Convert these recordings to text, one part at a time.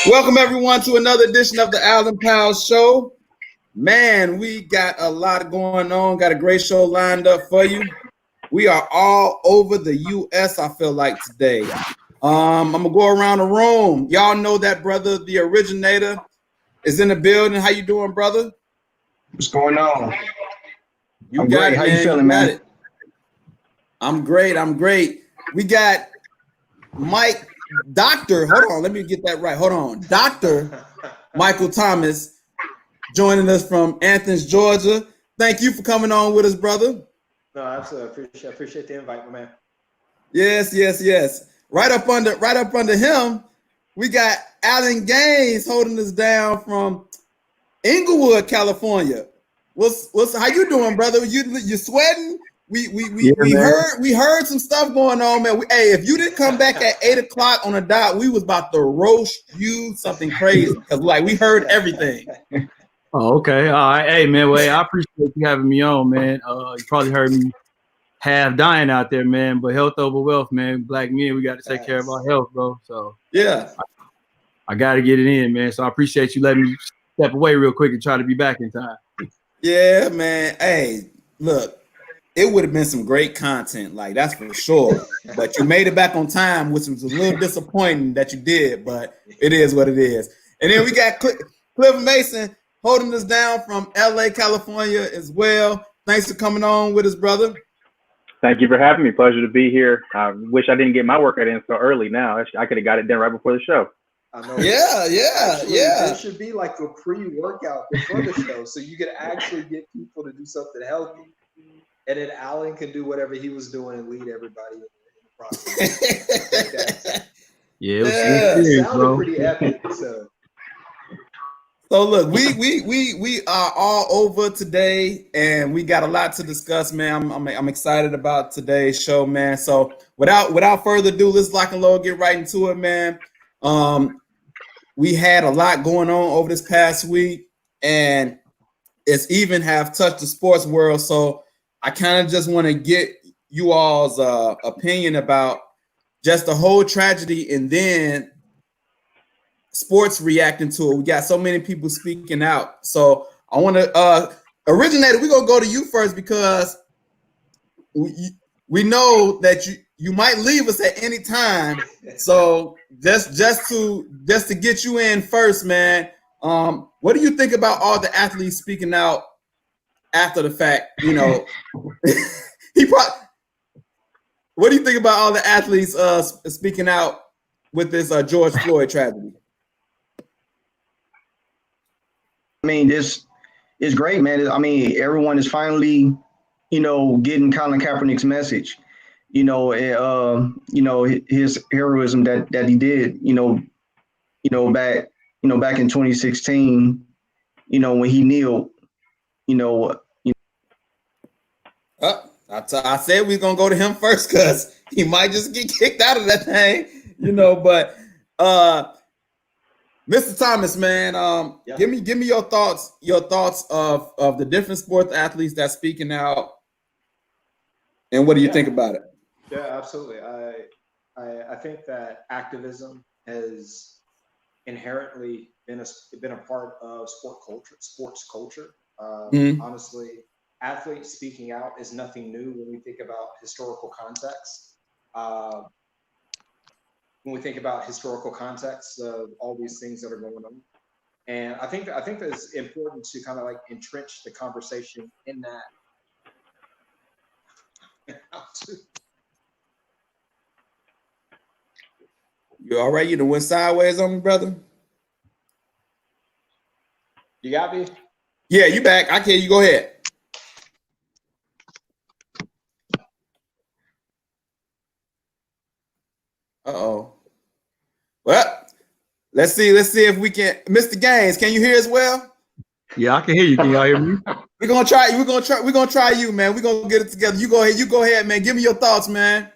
Welcome everyone to another edition of the Allen Powell Show. Man, we got a lot going on. Got a great show lined up for you. We are all over the U.S. I feel like today. I'm gonna go around the room. Y'all know that brother, the originator, is in the building. How you doing, brother? What's going on? I'm great. How you feeling, man? I'm great. We got Mike, Dr. Hold on, let me get that right. Hold on. Dr. Michael Thomas joining us from Athens, Georgia. Thank you for coming on with us, brother. No, absolutely. I appreciate the invite, my man. Yes. Right up under him, we got Alan Gaines holding us down from Inglewood, California. What's how you doing, brother? You sweating? We heard some stuff going on, man. Hey, if you didn't come back at 8 o'clock on the dot, we was about to roast you something crazy because we heard everything. Oh, okay. All right. Hey, man. Well, I appreciate you having me on, man. You probably heard me half dying out there, man. But health over wealth, man. Black men, we got to take care of our health, bro. So yeah, I got to get it in, man. So I appreciate you letting me step away real quick and try to be back in time. Yeah, man. Hey, look. It would have been some great content, that's for sure. But you made it back on time, which was a little disappointing that you did, but it is what it is. And then we got Cliff Mason holding us down from LA, California as well. Thanks for coming on with us, brother. Thank you for having me. Pleasure to be here. I wish I didn't get my workout in so early now. I could have got it done right before the show. I know. Yeah. There should be a pre-workout before the show so you could actually get people to do something healthy. And then Allen can do whatever he was doing and lead everybody in the process. It sounded pretty epic. So look, we are all over today, and we got a lot to discuss, man. I'm excited about today's show, man. So without further ado, let's lock and load, get right into it, man. We had a lot going on over this past week, and it's even have touched the sports world. So I kind of just want to get you all's opinion about just the whole tragedy and then sports reacting to it. We got so many people speaking out. So I want to originator, we're going to go to you first because we know that you might leave us at any time. So just to get you in first, man, what do you think about all the athletes speaking out after the fact? What do you think about all the athletes speaking out with this George Floyd tragedy? I mean, this is great, man. I mean, everyone is finally, getting Colin Kaepernick's message. His heroism that he did. Back in 2016. When he kneeled. I said we are gonna go to him first because he might just get kicked out of that thing, But Mr. Thomas, man, give me your thoughts of the different sports athletes that's speaking out, and what do you think about it? Yeah, absolutely. I think that activism has inherently been a part of sports culture. Honestly. Athletes speaking out is nothing new when we think about historical context. When we think about historical context of all these things that are going on, and I think that it's important to kind of entrench the conversation in that. You all right? You done went sideways on me, brother? You got me? Yeah, you back. I can hear you. Go ahead. Uh-oh. Well, let's see if we can. Mr. Gaines, can you hear us well? Yeah, I can hear you. Can y'all hear me? We're gonna try you, man. We're gonna get it together. You go ahead, man. Give me your thoughts, man.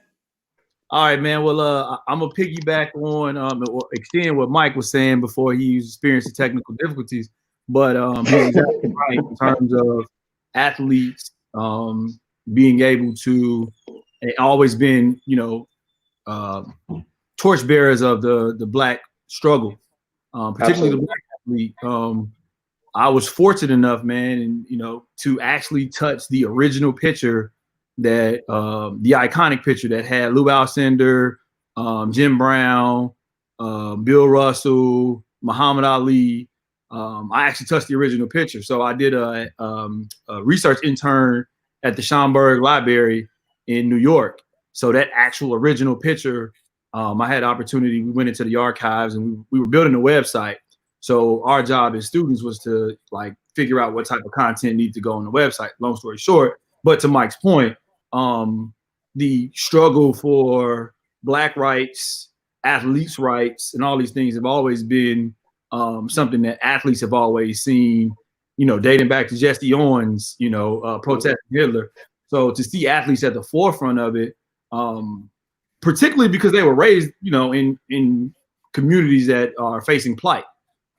All right, man. Well, I'm gonna piggyback on or extend what Mike was saying before he was experiencing technical difficulties. But he's exactly right in terms of athletes being able to always been, torchbearers of the Black struggle, particularly the Black athlete. I was fortunate enough, man, and to actually touch the original picture that the iconic picture that had Lou Alcindor, Jim Brown, Bill Russell, Muhammad Ali. I actually touched the original picture. So I did a research intern at the Schomburg Library in New York. So that actual original picture, I had the opportunity. We went into the archives and we were building a website. So our job as students was to figure out what type of content needs to go on the website. Long story short, but to Mike's point, the struggle for Black rights, athletes' rights, and all these things have always been something that athletes have always seen, dating back to Jesse Owens, protesting Hitler. So to see athletes at the forefront of it, particularly because they were raised, in communities that are facing plight.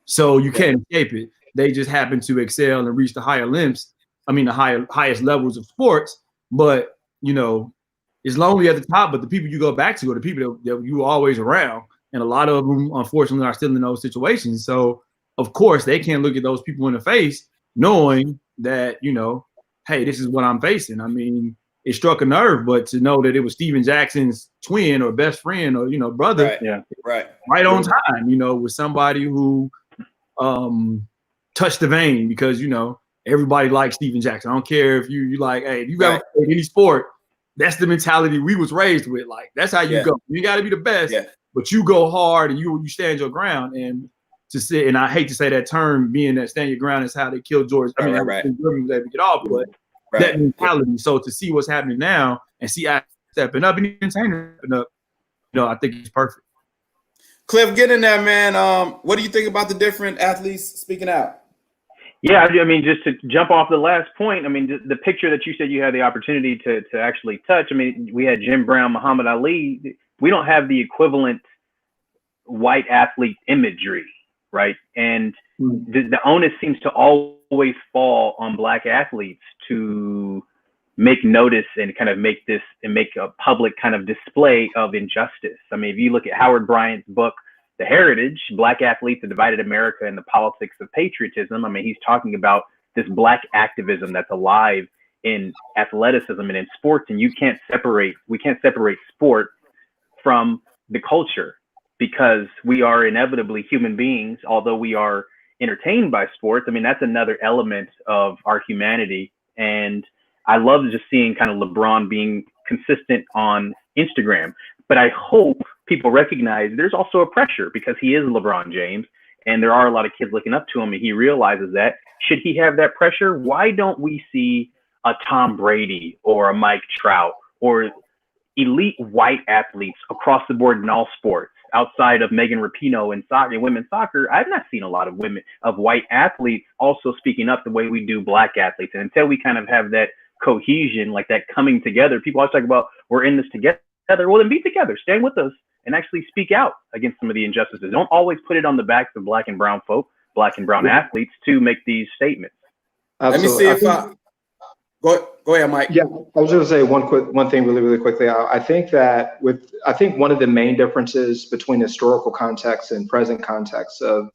So you can't escape it. They just happen to excel and reach the highest levels of sports. But, it's lonely at the top, but the people you go back to are the people that you were always around. And a lot of them, unfortunately, are still in those situations. So, of course, they can't look at those people in the face knowing that, hey, this is what I'm facing. I mean, it struck a nerve, but to know that it was Steven Jackson's twin or best friend or, brother, right on time, with somebody who touched the vein because, everybody likes Steven Jackson. I don't care if you like, hey, if you ever played any sport, that's the mentality we was raised with. Like, that's how you go. You got to be the best, but you go hard and you stand your ground. And to say, and I hate to say that term, being that stand your ground is how they killed George. I mean, Jordan was able to get off, but that mentality. So to see what's happening now and see athletes stepping up and even stepping up, I think it's perfect. Cliff, get in there, man. What do you think about the different athletes speaking out? Yeah, I mean, just to jump off the last point, I mean, the picture that you said you had the opportunity to actually touch, I mean, we had Jim Brown, Muhammad Ali. We don't have the equivalent white athlete imagery, right? And the onus seems to always fall on Black athletes to make notice and kind of make a public kind of display of injustice. I mean, if you look at Howard Bryant's book, The Heritage, Black Athletes, The Divided America and the Politics of Patriotism. I mean, he's talking about this Black activism that's alive in athleticism and in sports, and we can't separate sport from the culture because we are inevitably human beings, although we are entertained by sports. I mean, that's another element of our humanity. And I love just seeing kind of LeBron being consistent on Instagram, but I hope people recognize there's also a pressure because he is LeBron James and there are a lot of kids looking up to him and he realizes that. Should he have that pressure? Why don't we see a Tom Brady or a Mike Trout or elite white athletes across the board in all sports outside of Megan Rapinoe in soccer and women's soccer? I've not seen a lot of white athletes also speaking up the way we do Black athletes. And until we kind of have that cohesion, like that coming together, people always talk about we're in this together. Well, then be together, stand with us, and actually speak out against some of the injustices. Don't always put it on the backs of Black and brown folk, Black and brown athletes to make these statements. Absolutely. Let me see go ahead, Mike. Yeah, I was going to say one thing really quickly. I think one of the main differences between historical context and present context of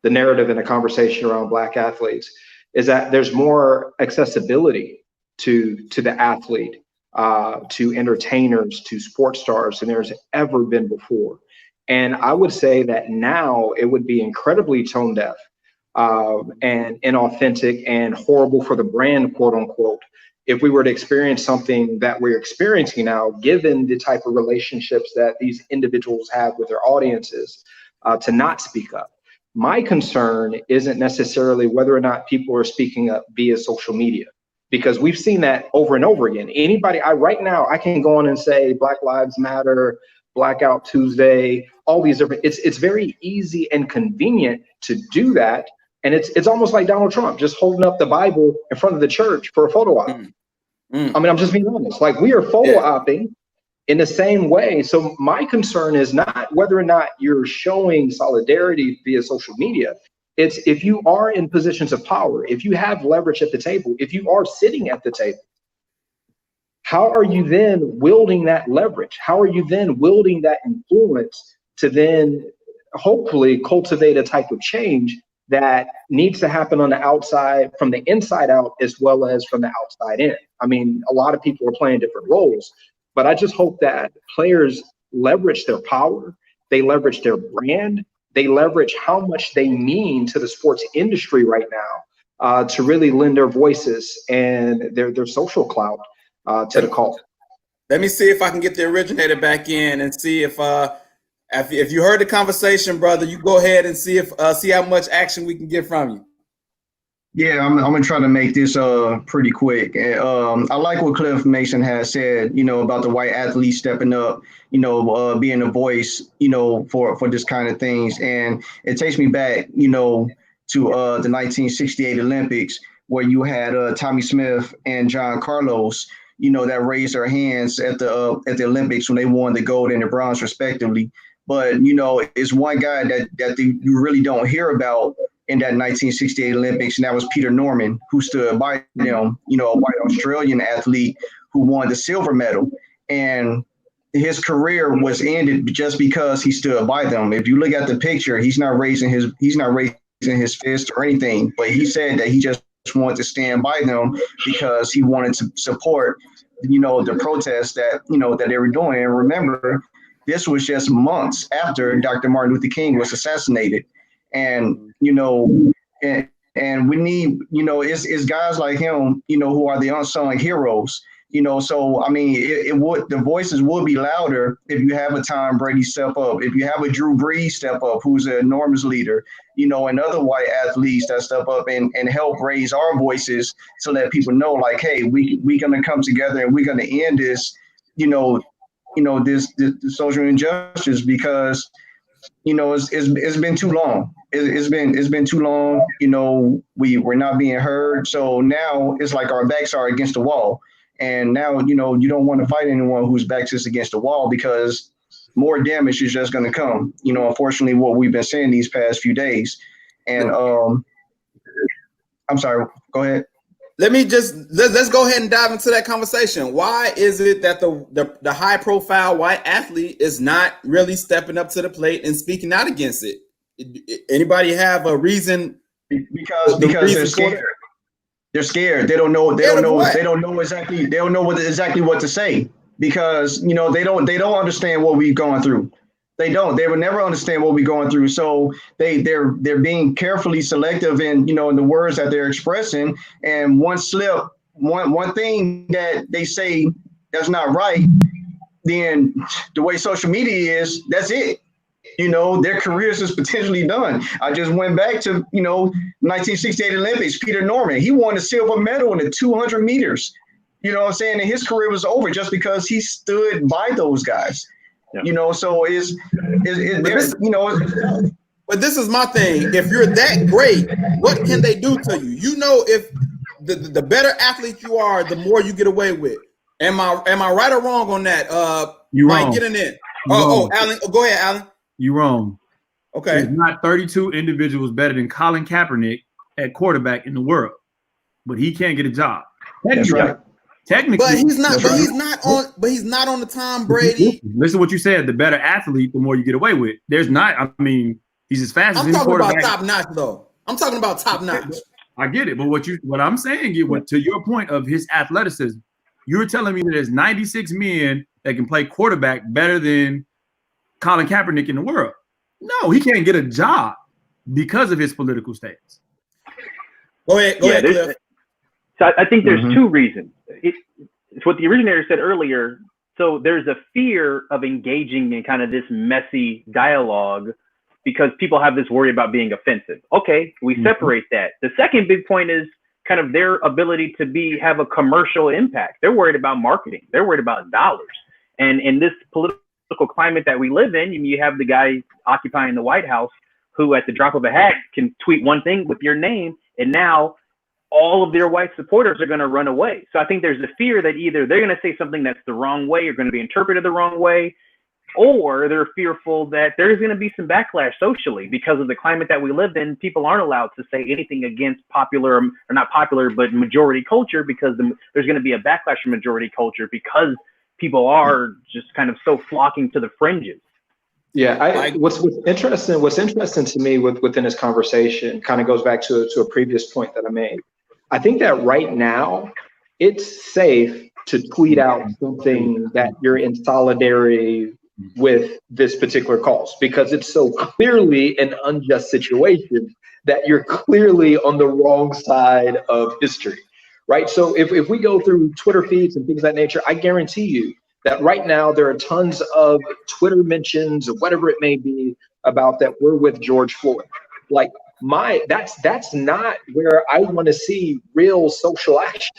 the narrative and the conversation around Black athletes is that there's more accessibility to the athlete, to entertainers, to sports stars than there's ever been before. And I would say that now it would be incredibly tone deaf and inauthentic and horrible for the brand, quote unquote, if we were to experience something that we're experiencing now, given the type of relationships that these individuals have with their audiences, to not speak up. My concern isn't necessarily whether or not people are speaking up via social media, because we've seen that over and over again. Right now, I can go on and say Black Lives Matter, Blackout Tuesday, all these different, it's very easy and convenient to do that And it's almost like Donald Trump just holding up the Bible in front of the church for a photo op. I mean, I'm just being honest. Like, we are photo opting in the same way. So my concern is not whether or not you're showing solidarity via social media. It's if you are in positions of power, if you have leverage at the table, if you are sitting at the table, how are you then wielding that leverage? How are you then wielding that influence to then hopefully cultivate a type of change that needs to happen on the outside, from the inside out, as well as from the outside in? I mean, a lot of people are playing different roles, but I just hope that players leverage their power, they leverage their brand, they leverage how much they mean to the sports industry right now, to really lend their voices and their social clout to the call. Let me see if I can get the originator back in and see if you heard the conversation, brother, you go ahead and see how much action we can get from you. Yeah, I'm gonna try to make this pretty quick. I like what Cliff Mason has said, about the white athlete stepping up, being a voice, for this kind of things. And it takes me back, to the 1968 Olympics, where you had Tommy Smith and John Carlos, that raised their hands at the Olympics when they won the gold and the bronze respectively. But it's one guy that you really don't hear about in that 1968 Olympics, and that was Peter Norman, who stood by them, a white Australian athlete who won the silver medal. And his career was ended just because he stood by them. If you look at the picture, he's not raising his fist or anything, but he said that he just wanted to stand by them because he wanted to support, the protests that, that they were doing. And remember, this was just months after Dr. Martin Luther King was assassinated. And, and we need, it's guys like him, who are the unsung heroes, so, I mean, the voices would be louder if you have a Tom Brady step up, if you have a Drew Brees step up, who's an enormous leader, and other white athletes that step up and help raise our voices to let people know, like, hey, we're going to come together and we're going to end this, this social injustice, because, it's been too long. It's been too long. We're not being heard. So now it's like our backs are against the wall. And now, you don't want to fight anyone whose backs is against the wall, because more damage is just going to come. Unfortunately, what we've been saying these past few days. And I'm sorry, go ahead. Let's go ahead and dive into that conversation. Why is it that the high profile white athlete is not really stepping up to the plate and speaking out against it? Anybody have a reason? Because they're scared. They're scared. They don't know exactly what to say, because they don't understand what we've gone through. They will never understand what we're going through. So they're being carefully selective in the words that they're expressing. And one slip, one thing that they say that's not right, then the way social media is, that's it. Their careers is potentially done. I just went back to 1968 Olympics. Peter Norman, he won a silver medal in the 200 meters. You know what I'm saying? And his career was over just because he stood by those guys. Yeah. So but this is my thing. If you're that great, what can they do to you? If the better athlete you are, the more you get away with. Am I right or wrong on that? You Mike, wrong. getting in. Alan, go ahead, Alan. You wrong. Okay. There's not 32 individuals better than Colin Kaepernick at quarterback in the world, but he can't get a job. That's right. Technically, but he's not. But he's not on the Tom Brady. Listen to what you said. The better athlete, the more you get away with. There's not. I mean, he's as fast as any quarterback. I'm talking about top notch, though. I'm talking about top notch. I get it, but what I'm saying, to your point of his athleticism, you're telling me that there's 96 men that can play quarterback better than Colin Kaepernick in the world. No, he can't get a job because of his political stance. Go ahead, Cliff. So I think there's two reasons. It's what the originator said earlier. So there's a fear of engaging in kind of this messy dialogue because people have this worry about being offensive. Okay, we separate that. The second big point is kind of their ability to have a commercial impact. They're worried about marketing. They're worried about dollars. And in this political climate that we live in, you have the guy occupying the White House who at the drop of a hat can tweet one thing with your name, and now all of their white supporters are going to run away. So I think there's a fear that either they're going to say something that's the wrong way or going to be interpreted the wrong way, or they're fearful that there's going to be some backlash socially because of the climate that we live in. People aren't allowed to say anything against popular, or not popular, but majority culture, because there's going to be a backlash from majority culture because people are just kind of so flocking to the fringes. Yeah, what's interesting to me within this conversation kind of goes back to a previous point that I made. I think that right now it's safe to tweet out something that you're in solidarity with this particular cause, because it's so clearly an unjust situation that you're clearly on the wrong side of history, right? So if we go through Twitter feeds and things of that nature, I guarantee you that right now there are tons of Twitter mentions or whatever it may be about that we're with George Floyd. Like that's not where I want to see real social action.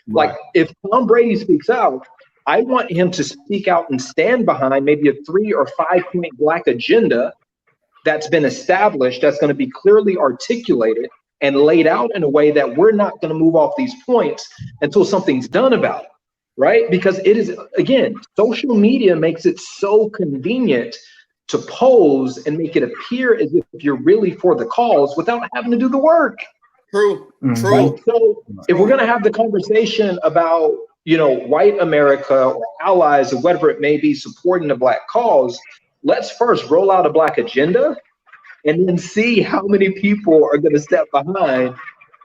Like if Tom Brady speaks out, I want him to speak out and stand behind maybe a 3 or 5 point black agenda that's been established, that's going to be clearly articulated and laid out in a way that we're not going to move off these points until something's done about it, right? Because it is, again, social media makes it so convenient to pose and make it appear as if you're really for the cause without having to do the work. True. Right? So if we're going to have the conversation about, white America or allies or whatever it may be supporting the black cause, let's first roll out a black agenda and then see how many people are going to step behind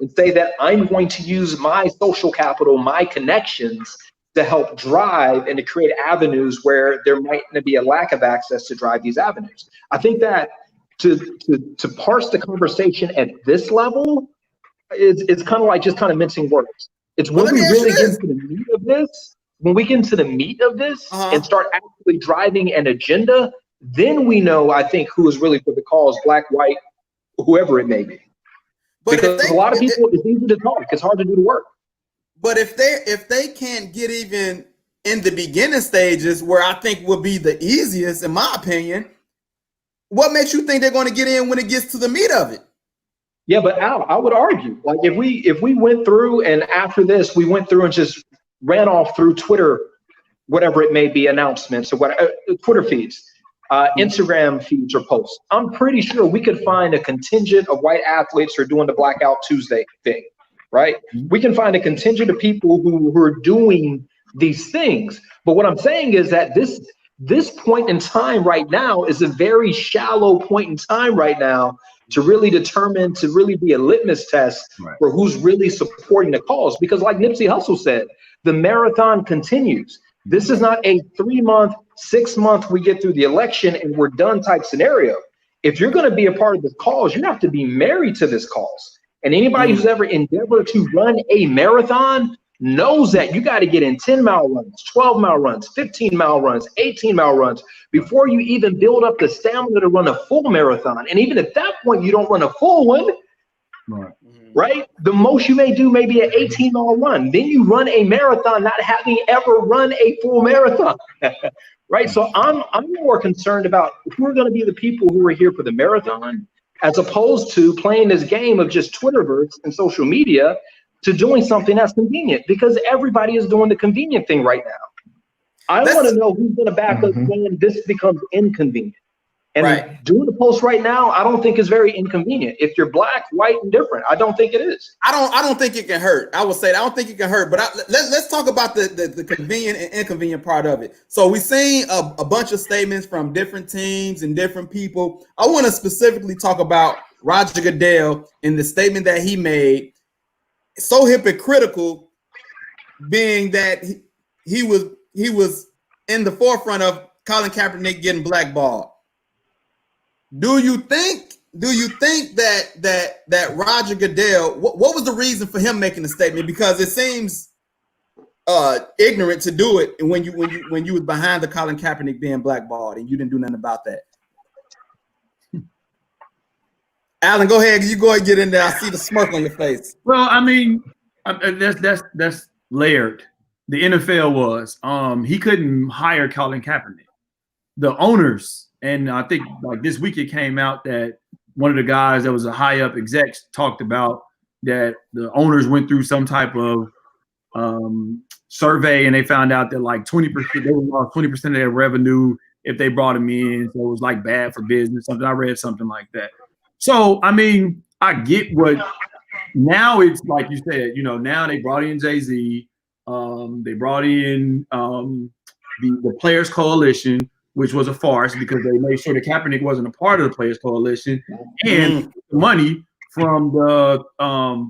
and say that I'm going to use my social capital, my connections to help drive and to create avenues where there might be a lack of access to drive these avenues. I think that to parse the conversation at this level, it's kind of like just kind of mincing words. It's when we really get into the meat of this, and start actually driving an agenda, then we know, I think, who is really for the cause, black, white, whoever it may be. But because a lot of people, it's easy to talk, it's hard to do the work. But if they can't get even in the beginning stages, where I think will be the easiest, in my opinion, what makes you think they're going to get in when it gets to the meat of it? Yeah, but Al, I would argue, like if we went through and after this we went through and just ran off through Twitter, whatever it may be, announcements or what, Twitter feeds, Instagram feeds or posts, I'm pretty sure we could find a contingent of white athletes who are doing the Blackout Tuesday thing, right? We can find a contingent of people who are doing these things. But what I'm saying is that this point in time right now is a very shallow point in time right now to really determine, to really be a litmus test for who's really supporting the cause. Because like Nipsey Hussle said, the marathon continues. This is not a 3-month, 6-month, we get through the election and we're done type scenario. If you're going to be a part of this cause, you have to be married to this cause. And anybody who's ever endeavored to run a marathon knows that you got to get in 10-mile runs, 12-mile runs, 15-mile runs, 18-mile runs before you even build up the stamina to run a full marathon. And even at that point, you don't run a full one, right? The most you may do may be an 18-mile run. Then you run a marathon not having ever run a full marathon, right? So I'm more concerned about who are going to be the people who are here for the marathon, as opposed to playing this game of just Twitterverse and social media to doing something that's convenient, because everybody is doing the convenient thing right now. I want to know who's going to back us when this becomes inconvenient. And doing the post right now, I don't think is very inconvenient. If you're black, white, and different, I don't think it is. I don't think it can hurt. I would say I don't think it can hurt. But let's talk about the convenient and inconvenient part of it. So we've seen a bunch of statements from different teams and different people. I want to specifically talk about Roger Goodell and the statement that he made. So hypocritical, being that he was in the forefront of Colin Kaepernick getting blackballed. Do you think that Roger Goodell, what was the reason for him making the statement? Because it seems ignorant to do it when you was behind the Colin Kaepernick being blackballed and you didn't do nothing about that. Alan, go ahead. You go ahead and get in there. I see the smirk on your face. Well, I mean, that's layered. The NFL was he couldn't hire Colin Kaepernick. The owners And I think like this week it came out that one of the guys that was a high up execs talked about that the owners went through some type of survey and they found out that like 20%, they would lost 20% of their revenue if they brought him in. So it was like bad for business, something. I read something like that. So, I mean, I get what now it's like you said, you know, now they brought in Jay-Z, they brought in the Players Coalition, which was a farce because they made sure that Kaepernick wasn't a part of the Players Coalition, and money from the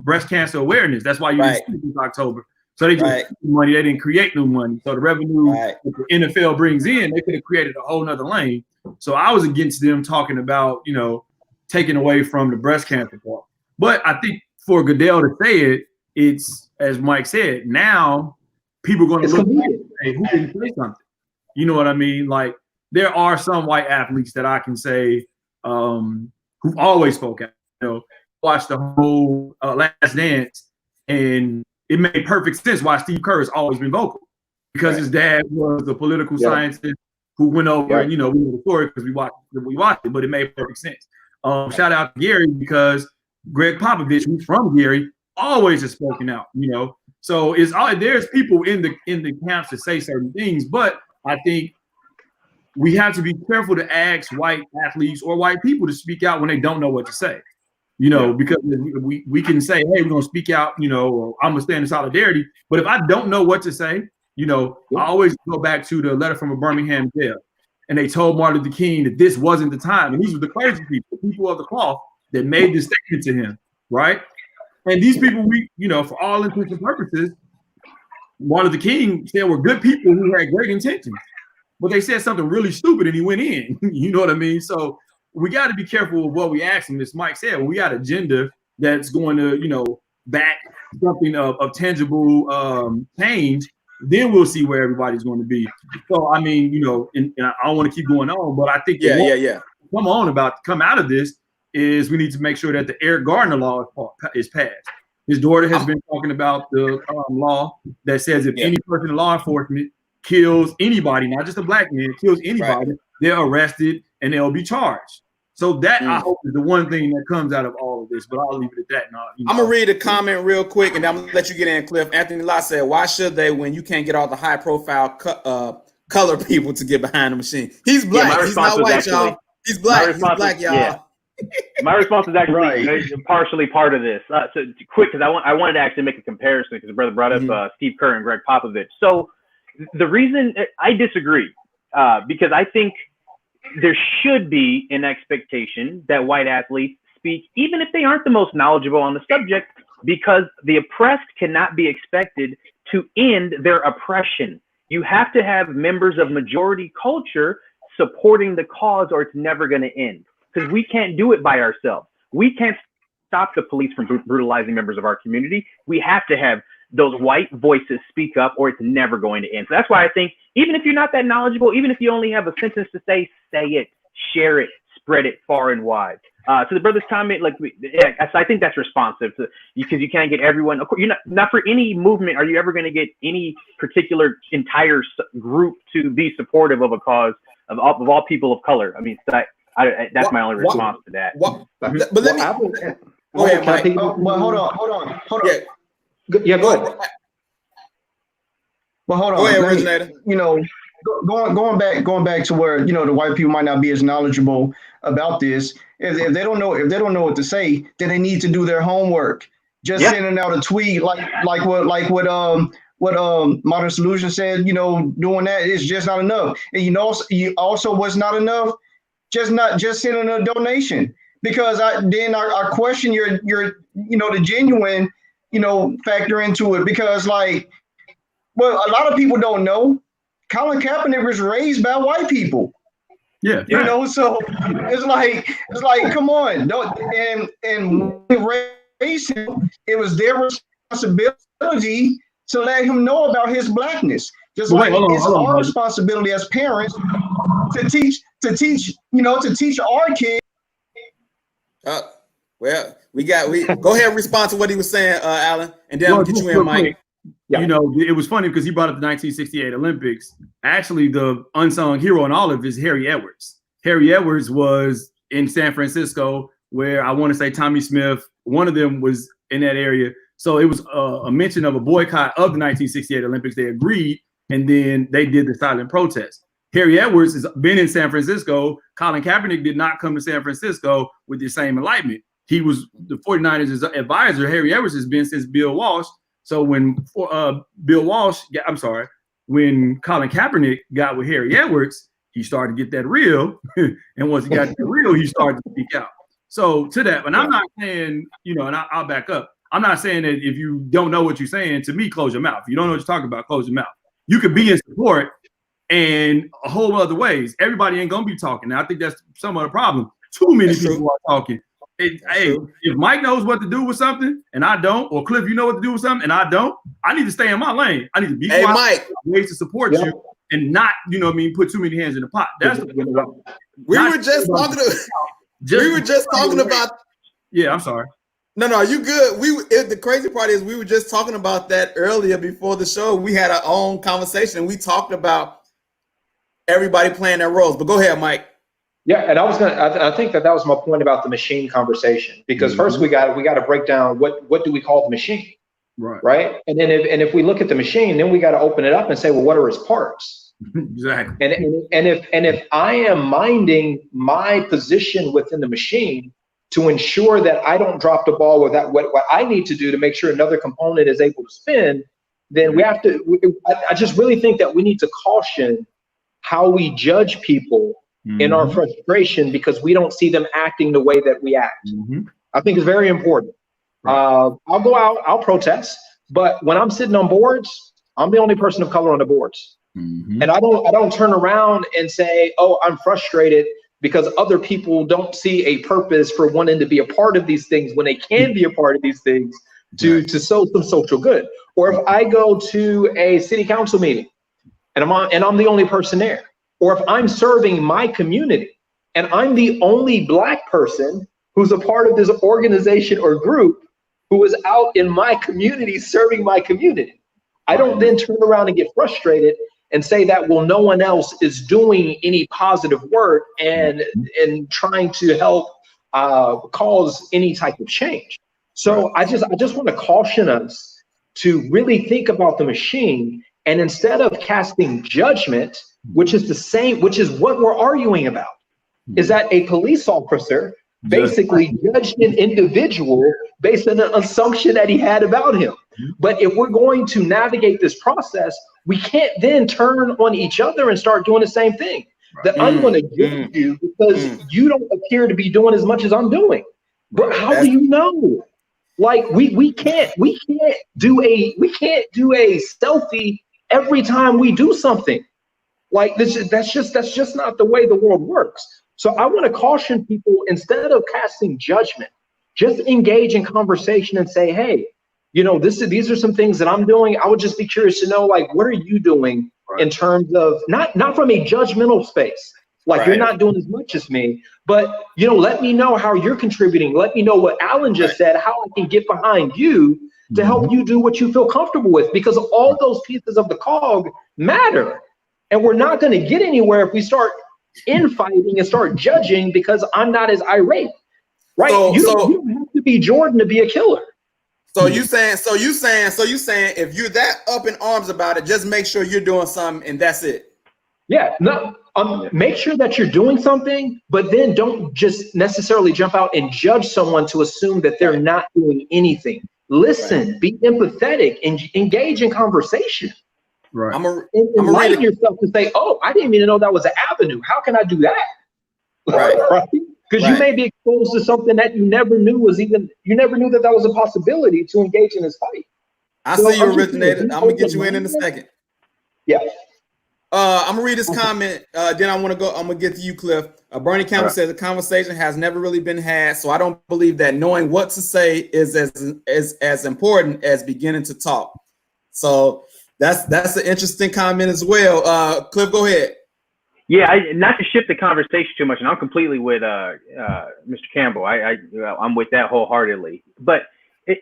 breast cancer awareness. That's why you didn't see this October. So they just money, they didn't create new money. So the revenue that the NFL brings in, they could have created a whole nother lane. So I was against them talking about, you know, taking away from the breast cancer part. But I think for Goodell to say it, it's, as Mike said, now people are going to look and say, who didn't say something? You know what I mean? Like, there are some white athletes that I can say who've always spoke out. You know, watched the whole Last Dance, and it made perfect sense why Steve Kerr has always been vocal, because his dad was a political scientist who went over and, you know, we know the story because we watched it, but it made perfect sense. Shout out to Gary, because Greg Popovich, who's from Gary, always has spoken out, you know. So it's all, there's people in the camps to say certain things, but I think we have to be careful to ask white athletes or white people to speak out when they don't know what to say, you know, because we can say, hey, we're going to speak out, you know, or I'm going to stand in solidarity. But if I don't know what to say, you know, I always go back to the letter from a Birmingham jail. And they told Martin Luther King that this wasn't the time. And these were the clergy people, the people of the cloth that made this statement to him, right? And these people, we, you know, for all intents and purposes, Martin Luther King said were good people who had great intentions. But they said something really stupid and he went in. You know what I mean? So we got to be careful of what we ask him. As Mike said, when we got an agenda that's going to, you know, back something of tangible change, then we'll see where everybody's going to be. So, I mean, you know, and I don't want to keep going on, but I think come out of this is we need to make sure that the Eric Gardner law is passed. His daughter has been talking about the law that says if any person in law enforcement kills anybody, not just a black man, kills anybody, they're arrested and they'll be charged. So that I hope is the one thing that comes out of all of this, but I'll leave it at that. Now, you know. I'm gonna read a comment real quick, and I'm gonna let you get in, Cliff. Anthony Lott said, "Why should they when you can't get all the high-profile color people to get behind the machine?" He's black. He's not white, y'all. He's black. He's black, y'all. Yeah. My response is actually partially part of this. So quick, because I wanted to actually make a comparison because the brother brought up Steve Kerr and Greg Popovich. So the reason I disagree, because I think there should be an expectation that white athletes speak, even if they aren't the most knowledgeable on the subject, because the oppressed cannot be expected to end their oppression. You have to have members of majority culture supporting the cause, or it's never going to end, because we can't do it by ourselves. We can't stop the police from brutalizing members of our community. We have to have those white voices speak up, or it's never going to end. So that's why I think even if you're not that knowledgeable, even if you only have a sentence to say it, share it, spread it far and wide. To the brother's comment, I think that's responsive to, because you can't get everyone. Of course, you're not for any movement are you ever going to get any particular entire group to be supportive of a cause of all people of color. I mean, that's my only response to that. But let me go ahead, Mike. Well, hold on. Yeah, go ahead. Well, hold on. Go ahead, originator. You know, going back to where, you know, the white people might not be as knowledgeable about this. If they don't know what to say, then they need to do their homework. Just sending out a tweet like what Modern Solution said, you know, doing that is just not enough. And you also what's not enough, just sending a donation, because I question your you know, the genuine, you know, factor into it, because like, well, a lot of people don't know Colin Kaepernick was raised by white people. Yeah. You know, so it's like, come on. And when they raised him, it was their responsibility to let him know about his blackness. Just like it's our responsibility as parents to teach, you know, to teach our kids. Well, we go ahead and respond to what he was saying, Alan, and then we'll get you in, Mike. Yeah. You know, it was funny because he brought up the 1968 Olympics. Actually, the unsung hero in all of it is Harry Edwards. Harry Edwards was in San Francisco, where I want to say Tommy Smith, one of them was in that area. So it was a mention of a boycott of the 1968 Olympics. They agreed, and then they did the silent protest. Harry Edwards has been in San Francisco. Colin Kaepernick did not come to San Francisco with the same enlightenment. He was the 49ers' advisor. Harry Edwards has been since Bill Walsh. So when when Colin Kaepernick got with Harry Edwards, he started to get that real. And once he got that real, he started to speak out. So to that, and I'm not saying, and I'll back up. I'm not saying that if you don't know what you're saying, to me, close your mouth. If you don't know what you're talking about, close your mouth. You could be in support and a whole other ways. Everybody ain't gonna be talking. Now, I think that's some of the problem. Too many people are talking. Hey, if Mike knows what to do with something and I don't, or Cliff, you know what to do with something and I don't, I need to stay in my lane. I need to be quiet, Mike, ways to support you and not, put too many hands in the pot. That's the we were just talking about. Yeah, I'm sorry. No, you good. The crazy part is we were just talking about that earlier before the show. We had our own conversation and we talked about everybody playing their roles. But go ahead, Mike. Yeah, and I think that was my point about the machine conversation, because first we got to break down what do we call the machine, right? And then if we look at the machine, then we got to open it up and say, well, what are its parts? Exactly. And if I am minding my position within the machine to ensure that I don't drop the ball with that, what I need to do to make sure another component is able to spin, then we have to. I just really think that we need to caution how we judge people in our frustration because we don't see them acting the way that we act. I think it's very important. I'll go out, I'll protest, but when I'm sitting on boards, I'm the only person of color on the boards. And I don't turn around and say, oh, I'm frustrated because other people don't see a purpose for wanting to be a part of these things when they can be a part of these things to sow some social good. Or if I go to a city council meeting and I'm the only person there, or if I'm serving my community and I'm the only Black person who's a part of this organization or group who is out in my community serving my community, I don't then turn around and get frustrated and say that, well, no one else is doing any positive work and trying to help cause any type of change. So I just want to caution us to really think about the machine, and instead of casting judgment, which is what we're arguing about, is that a police officer basically judged an individual based on an assumption that he had about him. But if we're going to navigate this process, we can't then turn on each other and start doing the same thing. That I'm going to judge you because you don't appear to be doing as much as I'm doing. But how do you know? Like we can't do a selfie every time we do something. Like that's just not the way the world works. So I want to caution people, instead of casting judgment, just engage in conversation and say, hey, these are some things that I'm doing. I would just be curious to know, like, what are you doing in terms of not from a judgmental space, like you're not doing as much as me, but let me know how you're contributing. Let me know what Alan just said, how I can get behind you to help you do what you feel comfortable with, because all those pieces of the cog matter. And we're not going to get anywhere if we start infighting and start judging because I'm not as irate, right? You don't have to be Jordan to be a killer. So you saying if you're that up in arms about it, just make sure you're doing something and that's it. Yeah, no, make sure that you're doing something, but then don't just necessarily jump out and judge someone to assume that they're not doing anything. Listen, be empathetic, and engage in conversation. Right. Enlighten yourself to say, oh, I didn't even know that was an avenue. How can I do that? Right. Because you may be exposed to something that you never knew that was a possibility to engage in this fight. I see you originated. I'm gonna get you in a second. Yeah. I'm gonna read this comment. Then I'm gonna get to you, Cliff. Bernie Campbell says the conversation has never really been had, so I don't believe that knowing what to say is as important as beginning to talk. So that's an interesting comment as well. Cliff, go ahead. Yeah, not to shift the conversation too much, and I'm completely with Mr. Campbell. I'm with that wholeheartedly. But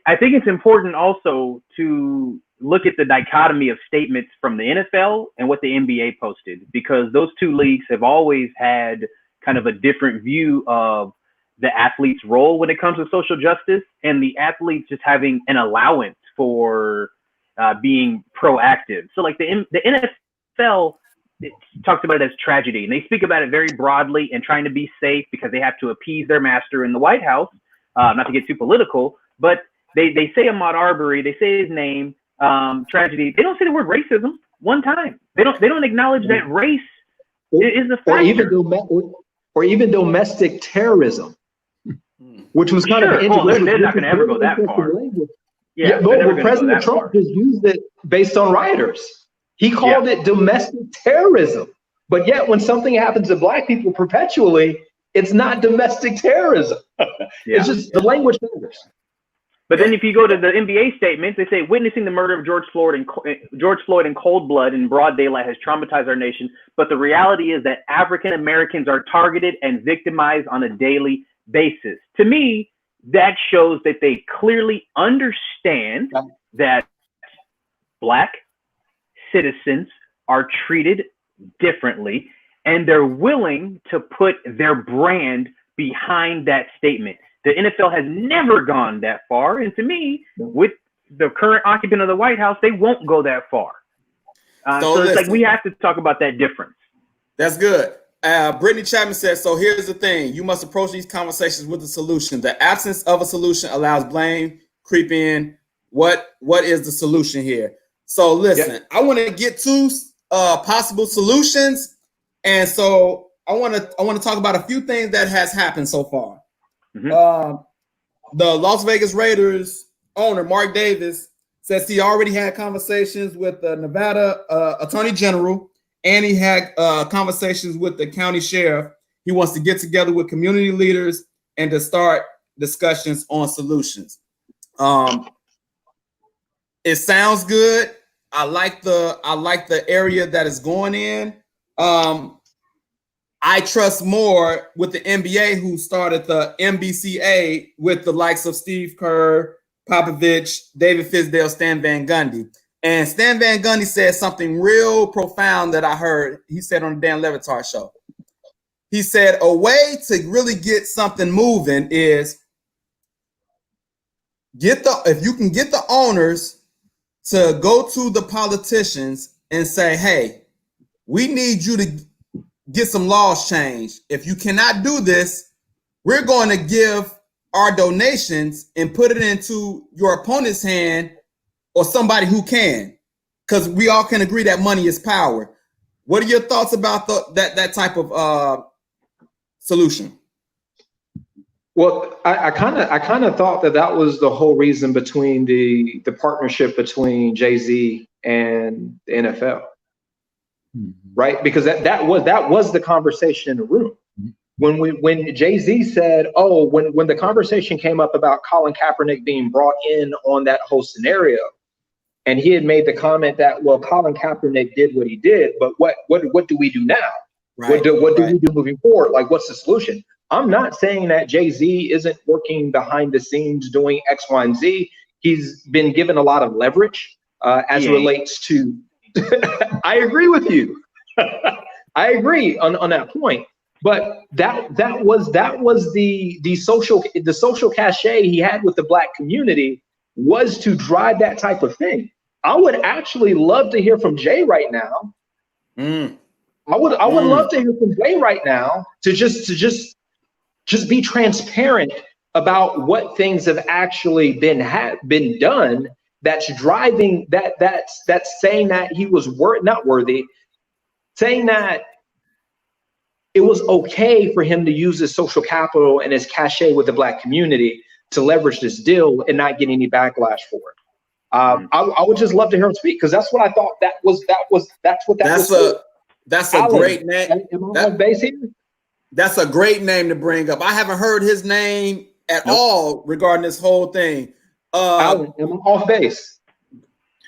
I think it's important also to look at the dichotomy of statements from the NFL and what the NBA posted, because those two leagues have always had kind of a different view of the athlete's role when it comes to social justice, and the athletes just having an allowance for being proactive. So like the NFL talks about it as tragedy, and they speak about it very broadly and trying to be safe because they have to appease their master in the White House. Not to get too political, but they say Ahmaud Arbery, they say his name, tragedy. They don't say the word racism one time. They don't acknowledge that race is a factor. Or even domestic terrorism, which was kind of integrated. They're not going to ever go that far. Yeah, but President Trump just used it based on rioters. He called it domestic terrorism. But yet when something happens to Black people perpetually, it's not domestic terrorism. It's just the language matters. But then if you go to the NBA statements, they say witnessing the murder of George Floyd in cold blood in broad daylight has traumatized our nation. But the reality is that African Americans are targeted and victimized on a daily basis. To me, that shows that they clearly understand that Black citizens are treated differently, and they're willing to put their brand behind that statement. The NFL has never gone that far, and to me, with the current occupant of the White House, they won't go that far. So it's like we have to talk about that difference. That's good. Brittany Chapman says, so here's the thing. You must approach these conversations with a solution. The absence of a solution allows blame creep in. What is the solution here? So listen, I want to get to possible solutions. And so I want to talk about a few things that has happened so far. The Las Vegas Raiders owner, Mark Davis, says he already had conversations with the Nevada Attorney General, and he had conversations with the county sheriff. He wants to get together with community leaders and to start discussions on solutions. It sounds good. I like the area that it's going in. I trust more with the NBA, who started the NBCA with the likes of Steve Kerr, Popovich, David Fisdale, Stan Van Gundy. And Stan Van Gundy said something real profound that I heard. He said on the Dan Le Batard show. He said a way to really get something moving is if you can get the owners to go to the politicians and say, hey, we need you to get some laws changed. If you cannot do this, we're going to give our donations and put it into your opponent's hand or somebody who can, because we all can agree that money is power. What are your thoughts about that type of solution? Well, I kind of thought that was the whole reason between the partnership between Jay-Z and the NFL, right? Because that was the conversation in the room. When Jay-Z said, oh, when the conversation came up about Colin Kaepernick being brought in on that whole scenario, and he had made the comment that, well, Colin Kaepernick did what he did, but what do we do now? Right, what do we do moving forward? Like, what's the solution? I'm not saying that Jay-Z isn't working behind the scenes doing X, Y, and Z. He's been given a lot of leverage as it relates to. I agree with you. I agree on that point. But that was the social cachet he had with the Black community, was to drive that type of thing. I would actually love to hear from Jay right now. I would love to hear from Jay right now to just be transparent about what things have actually been done. That's driving that's saying that he was not worthy, saying that it was okay for him to use his social capital and his cachet with the Black community to leverage this deal and not get any backlash for it. I would just love to hear him speak, because that's what I thought that's a great name. Am I on base here? That's a great name to bring up. I haven't heard his name at all regarding this whole thing. Alan, am I off base?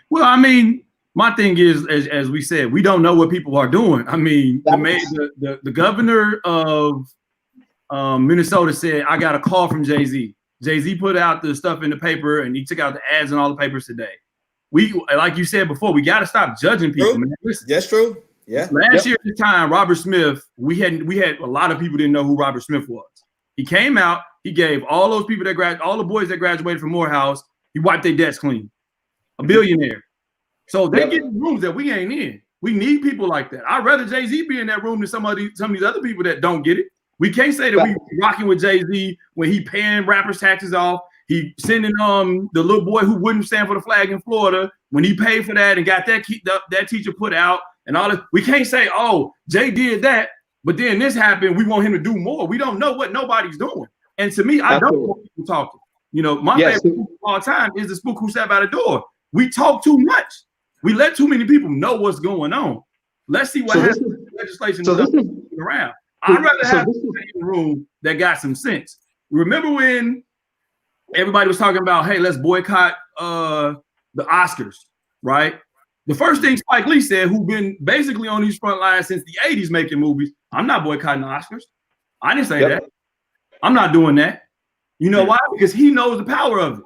Well, I mean, my thing is, as we said, we don't know what people are doing. I mean, the governor of Minnesota said, I got a call from Jay-Z. Jay-Z put out the stuff in the paper, and he took out the ads in all the papers today. We, like you said before, we got to stop judging people. Man. Listen, that's true. Yeah. Last year at this time, Robert Smith, we had a lot of people didn't know who Robert Smith was. He came out, he gave all those people all the boys that graduated from Morehouse, he wiped their debts clean. A billionaire. So they get in rooms that we ain't in. We need people like that. I'd rather Jay-Z be in that room than some of these other people that don't get it. We can't say that we rocking with Jay-Z when he paying rappers taxes off. He sending the little boy who wouldn't stand for the flag in Florida when he paid for that and got that teacher put out and all that. We can't say, oh, Jay did that, but then this happened. We want him to do more. We don't know what nobody's doing. And to me, I don't want people talking. You know, my favorite of all time is the spook who sat by the door. We talk too much. We let too many people know what's going on. Let's see what happens with legislation around. I'd rather have people in the room that got some sense. Remember when everybody was talking about, hey, let's boycott the Oscars, right? The first thing Spike Lee said, who's been basically on these front lines since the 80s making movies, I'm not boycotting the Oscars. I didn't say that. I'm not doing that. You know why? Because he knows the power of it.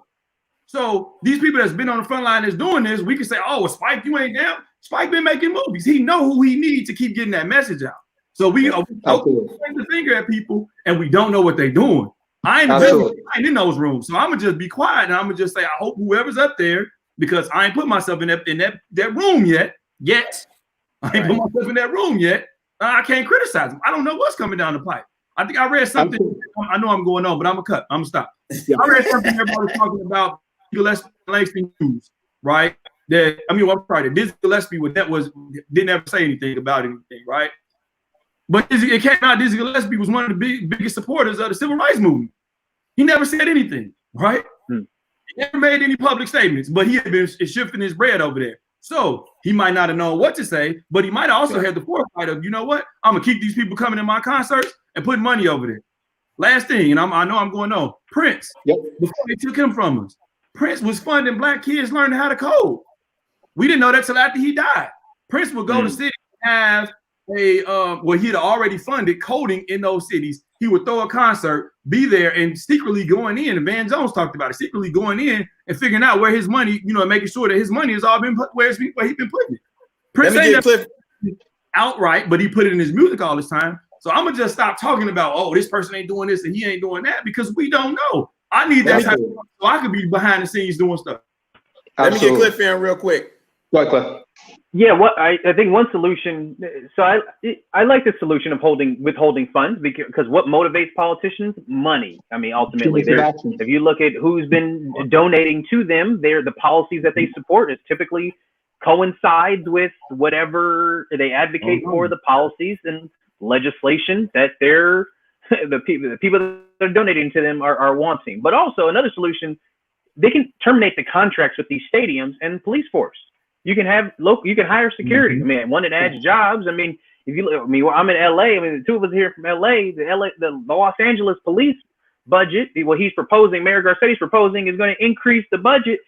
So these people that's been on the front line that's doing this, we can say, oh, well, Spike, you ain't down. Spike been making movies. He know who he needs to keep getting that message out. So we point the finger at people and we don't know what they're doing. I ain't in those rooms. So I'm gonna just be quiet and I'm gonna just say, I hope whoever's up there, because I ain't put myself in that room yet. I ain't put myself in that room yet. I can't criticize them. I don't know what's coming down the pipe. I think I read something. I know I'm going on, but I'm gonna stop. I read something everybody's talking about Gillespie news, right? The Dizzy Gillespie didn't ever say anything about anything, right? But it came out Dizzy Gillespie was one of the biggest supporters of the civil rights movement. He never said anything, right? He never made any public statements, but he had been shifting his bread over there. So he might not have known what to say, but he might also have the foresight of, you know what? I'm gonna keep these people coming to my concerts and putting money over there. Last thing, and I know I'm going on. Prince, before they took him from us, Prince was funding Black kids learning how to code. We didn't know that till after he died. Prince would go to cities and have he'd already funded coding in those cities. He would throw a concert, be there, and secretly going in. And Van Jones talked about it, secretly going in and figuring out where his money, and making sure that his money has all been put where he's been putting it. Prince ain't never outright, but he put it in his music all this time. So I'm gonna just stop talking about, oh, this person ain't doing this and he ain't doing that, because we don't know. I need that type of, so I could be behind the scenes doing stuff. Let me get Cliff in real quick. Go ahead, Cliff. Yeah, I think one solution. So I like the solution of withholding funds, because what motivates politicians? Money. I mean, ultimately, if you look at who's been donating to them, the policies that they support is typically coincides with whatever they advocate for, the policies and legislation that the people that are donating to them are wanting. But also another solution, they can terminate the contracts with these stadiums and police force. You can have you can hire security. I mean, one that adds jobs. I mean, if you look, I'm in LA. I mean, the two of us here from LA. The Los Angeles police budget, what he's proposing, Mayor Garcetti's proposing, is going to increase the budget.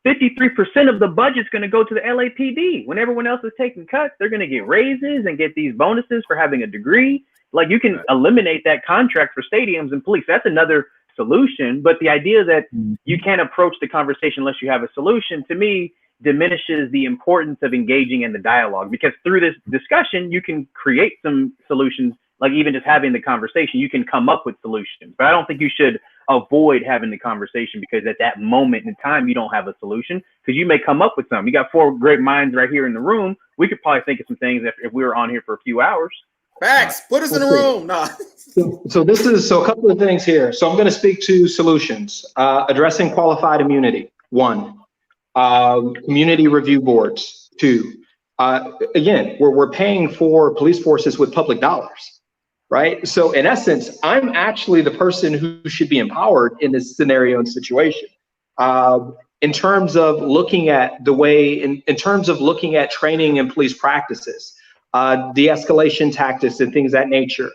53% of the budget's going to go to the LAPD. When everyone else is taking cuts, they're going to get raises and get these bonuses for having a degree. Like, you can eliminate that contract for stadiums and police. That's another solution. But the idea that you can't approach the conversation unless you have a solution, to me, diminishes the importance of engaging in the dialogue, because through this discussion, you can create some solutions. Like, even just having the conversation, you can come up with solutions. But I don't think you should avoid having the conversation, because at that moment in time, you don't have a solution, because you may come up with some. You got four great minds right here in the room. We could probably think of some things if we were on here for a few hours. Facts. Put us in the room. No. So a couple of things here. So I'm going to speak to solutions. Addressing qualified immunity. 1. Community review boards. 2. Again, we're paying for police forces with public dollars, right? So in essence, I'm actually the person who should be empowered in this scenario and situation. In terms of looking at the way, in terms of looking at training and police practices, de-escalation tactics and things of that nature,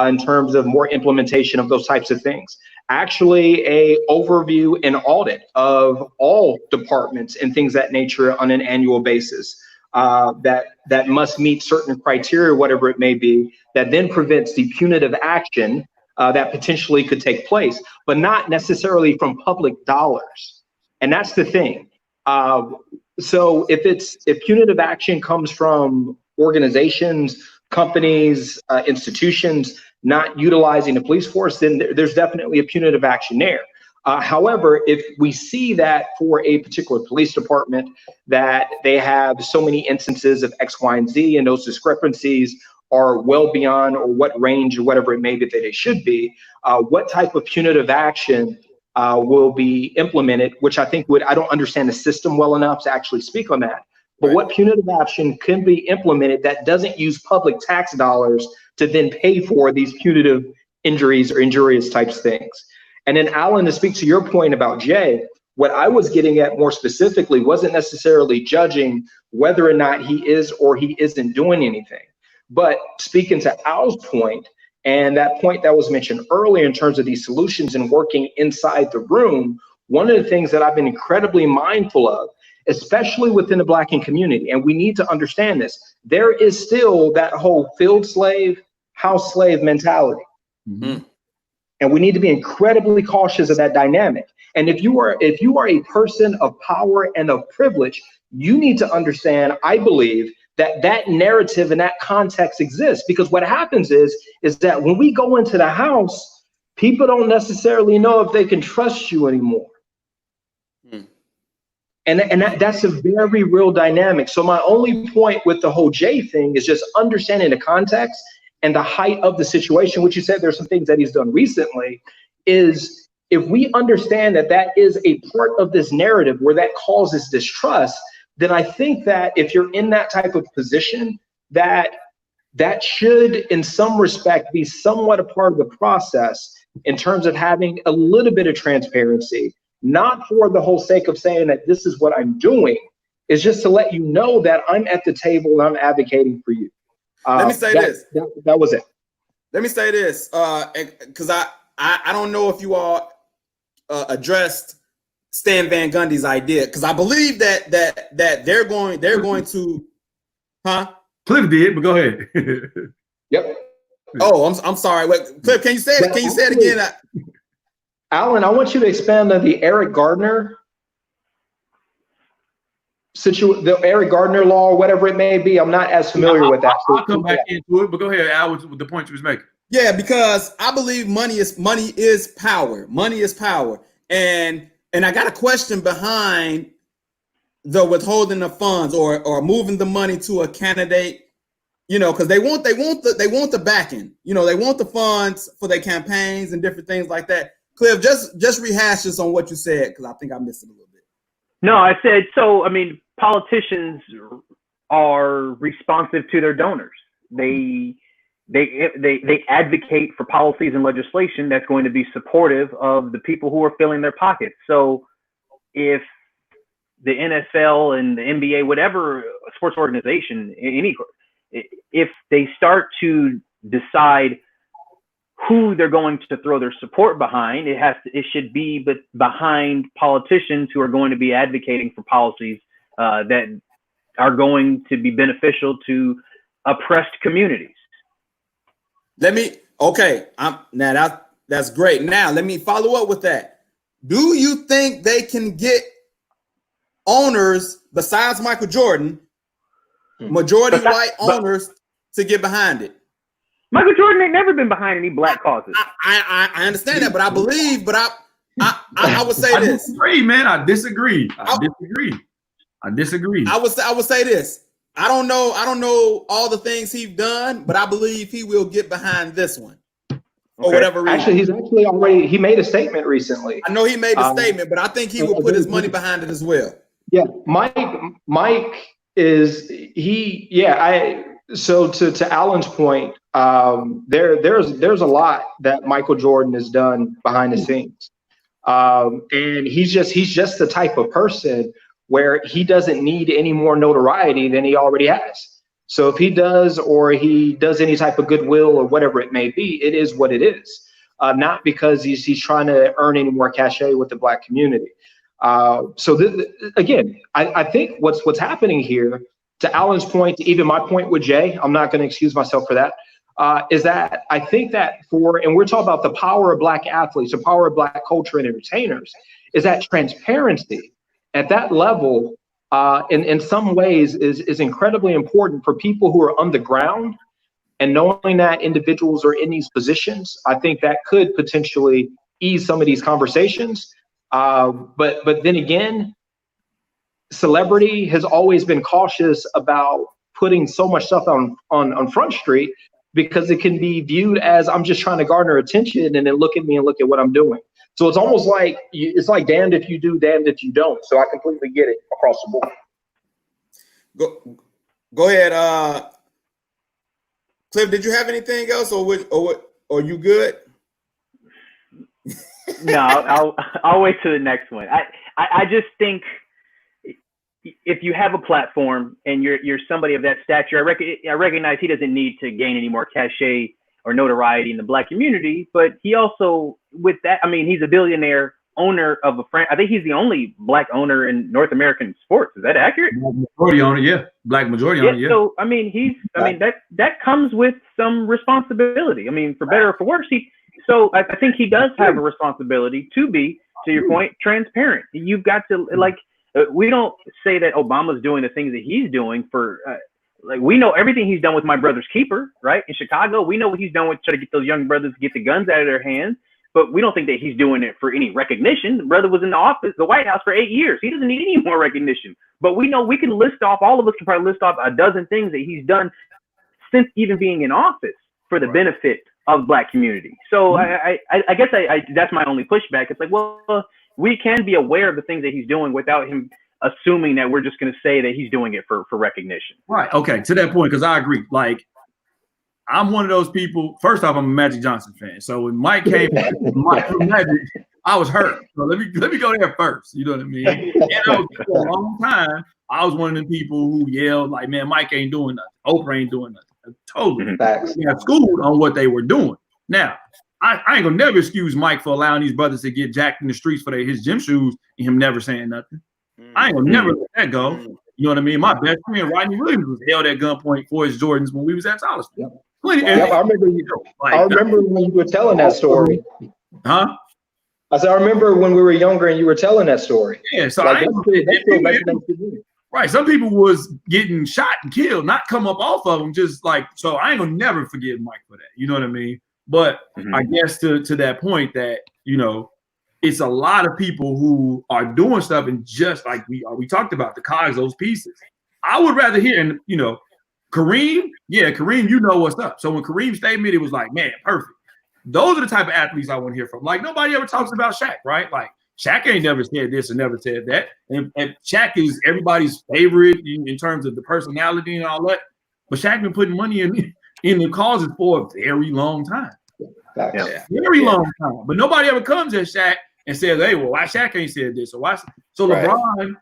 in terms of more implementation of those types of things. Actually, a overview and audit of all departments and things of that nature on an annual basis, that must meet certain criteria, whatever it may be, that then prevents the punitive action that potentially could take place, but not necessarily from public dollars. And that's the thing. So if punitive action comes from organizations, companies, institutions not utilizing the police force, then there's definitely a punitive action there. However, if we see that for a particular police department that they have so many instances of X, Y, and Z, and those discrepancies are well beyond or what range or whatever it may be that they should be, what type of punitive action will be implemented, which I think I don't understand the system well enough to actually speak on that. But what punitive action can be implemented that doesn't use public tax dollars to then pay for these punitive injuries or injurious types things? And then Alan, to speak to your point about Jay, what I was getting at more specifically wasn't necessarily judging whether or not he is or he isn't doing anything. But speaking to Al's point, and that point that was mentioned earlier in terms of these solutions and working inside the room, one of the things that I've been incredibly mindful of, especially within the Blacking community, and we need to understand this, there is still that whole field slave, house slave mentality. Mm-hmm. And we need to be incredibly cautious of that dynamic. And if you are a person of power and of privilege, you need to understand, I believe, that narrative and that context exists, because what happens is that when we go into the house, people don't necessarily know if they can trust you anymore. And that's a very real dynamic. So my only point with the whole Jay thing is just understanding the context and the height of the situation, which you said there's some things that he's done recently, is if we understand that that is a part of this narrative where that causes distrust, then I think that if you're in that type of position, that should in some respect be somewhat a part of the process in terms of having a little bit of transparency, not for the whole sake of saying that this is what I'm doing, is just to let you know that I'm at the table and I'm advocating for you. Let me say this. That was it. Let me say this, because I don't know if you all addressed Stan Van Gundy's idea, because I believe that they're going to, huh? Cliff did, but go ahead. Yep. Oh, I'm sorry. Wait, Cliff, can you say it? Can you say it again? Alan, I want you to expand on the Eric Gardner the Eric Gardner law, whatever it may be. I'm not as familiar with that. I'll come back into it, but go ahead, Al, with the point you was making. Yeah, because I believe money is power. Money is power. And I got a question behind the withholding of funds or moving the money to a candidate, because they want the backing, they want the funds for their campaigns and different things like that. Cliff, just rehash this on what you said, because I think I missed it a little bit. No, I said, politicians are responsive to their donors. They advocate for policies and legislation that's going to be supportive of the people who are filling their pockets. So if the NFL and the NBA, whatever sports organization, if they start to decide who they're going to throw their support behind, it should be behind politicians who are going to be advocating for policies that are going to be beneficial to oppressed communities. Now that's great. Now let me follow up with that. Do you think they can get owners besides Michael Jordan, majority white owners, to get behind it? Michael Jordan ain't never been behind any black causes. I understand that, but I believe, I would say this. I disagree, man. I disagree. I would say this. I don't know all the things he's done, but I believe he will get behind this one for whatever reason. Actually, he made a statement recently. I know he made a statement, but I think he will put his money behind it as well. Yeah, Mike is So to Alan's point, there's a lot that Michael Jordan has done behind the scenes, and he's just the type of person where he doesn't need any more notoriety than he already has. So if he does any type of goodwill or whatever it may be, it is what it is. Not because he's trying to earn any more cachet with the black community. Again, I think what's happening here, to Alan's point, even my point with Jay, I'm not going to excuse myself for that, is that I think that and we're talking about the power of black athletes, the power of black culture and entertainers, is that transparency at that level in some ways is incredibly important for people who are on the ground, and knowing that individuals are in these positions. I think that could potentially ease some of these conversations. But then again, celebrity has always been cautious about putting so much stuff on Front Street, because it can be viewed as, I'm just trying to garner attention, and then look at me and look at what I'm doing. So it's almost like, it's like damned if you do, damned if you don't. So I completely get it across the board. Go ahead, Cliff. Did you have anything else, or you good? No, I'll wait to the next one. I just think if you have a platform and you're somebody of that stature, I recognize he doesn't need to gain any more cachet or notoriety in the Black community, but he also, with that, I mean, he's a billionaire owner of a franchise. I think he's the only Black owner in North American sports. Is that accurate? Majority owner, yeah. Black majority owner, yeah. So I mean, that comes with some responsibility. I mean, for better or for worse, so I think he does have a responsibility to be, to your point, transparent. You've got to, like, we don't say that Obama's doing the things that he's doing for, like, we know everything he's done with My Brother's Keeper, right? In Chicago, we know what he's done with trying to get those young brothers to get the guns out of their hands, but we don't think that he's doing it for any recognition. The brother was in the office, the White House, for 8 years. He doesn't need any more recognition. But we know we can list off, all of us can probably list off a dozen things that he's done since even being in office for the benefit of the Black community. So I guess that's my only pushback. It's like, well, we can be aware of the things that he's doing without him assuming that we're just going to say that he's doing it for recognition. Right. Okay. To that point, because I agree. Like, I'm one of those people. First off, I'm a Magic Johnson fan. So when Mike came from Magic, I was hurt. So let me go there first. You know what I mean? And for a long time, I was one of the people who yelled like, "Man, Mike ain't doing nothing. Oprah ain't doing nothing." Totally. Got schooled on what they were doing. Now, I ain't gonna never excuse Mike for allowing these brothers to get jacked in the streets for his gym shoes and him never saying nothing. I ain't gonna never let that go. You know what I mean? My best friend Rodney Williams was held at gunpoint for his Jordans when we was at Charlottesville. I remember when you were telling that story. Huh? I said, I remember when we were younger and you were telling that story. Yeah, so like, right. Some people was getting shot and killed, not come up off of them, just like, so I ain't gonna never forgive Mike for that. You know what I mean? But I guess to that point that, you know, it's a lot of people who are doing stuff, and just like we talked about the cogs, those pieces. I would rather hear, and you know, Kareem, you know what's up. So when Kareem statement, it was like, man, perfect. Those are the type of athletes I want to hear from. Like, nobody ever talks about Shaq, right? Like, Shaq ain't never said this or never said that. And Shaq is everybody's favorite in terms of the personality and all that. But Shaq been putting money in the causes for a very long time. Very long time. But nobody ever comes at Shaq and says, hey, well, why Shaq ain't said this? Or why? So LeBron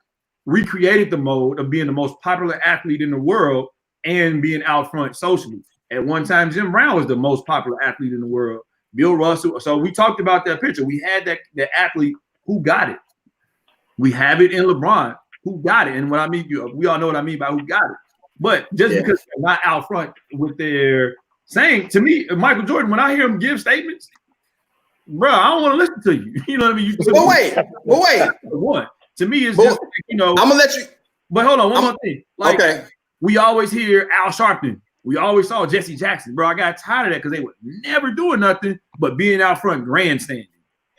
recreated the mode of being the most popular athlete in the world and being out front socially. At one time, Jim Brown was the most popular athlete in the world. Bill Russell. So we talked about that picture. We had that athlete who got it. We have it in LeBron who got it. And what I mean, we all know what I mean by who got it. But just because they're not out front with their saying, to me, Michael Jordan, when I hear him give statements, bro, I don't want to listen to you. You know what I mean? Wait. One. To me, it's just, you know. I'm going to let you. But hold on, one more thing. Like, we always hear Al Sharpton. We always saw Jesse Jackson. Bro, I got tired of that because they were never doing nothing but being out front grandstanding.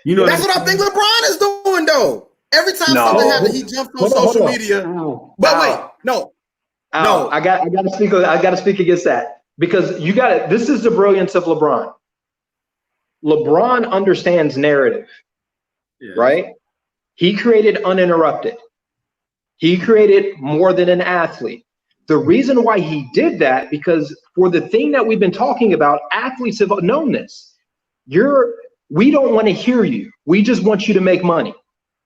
You know, that's what I think LeBron is doing, though. Every time something happens, he jumps on social media. But wait, no. I got to speak against that, because you got it. This is the brilliance of LeBron. LeBron understands narrative, right? He created Uninterrupted. He created More Than an Athlete. The reason why he did that, because for the thing that we've been talking about, athletes have known this. We don't want to hear you. We just want you to make money.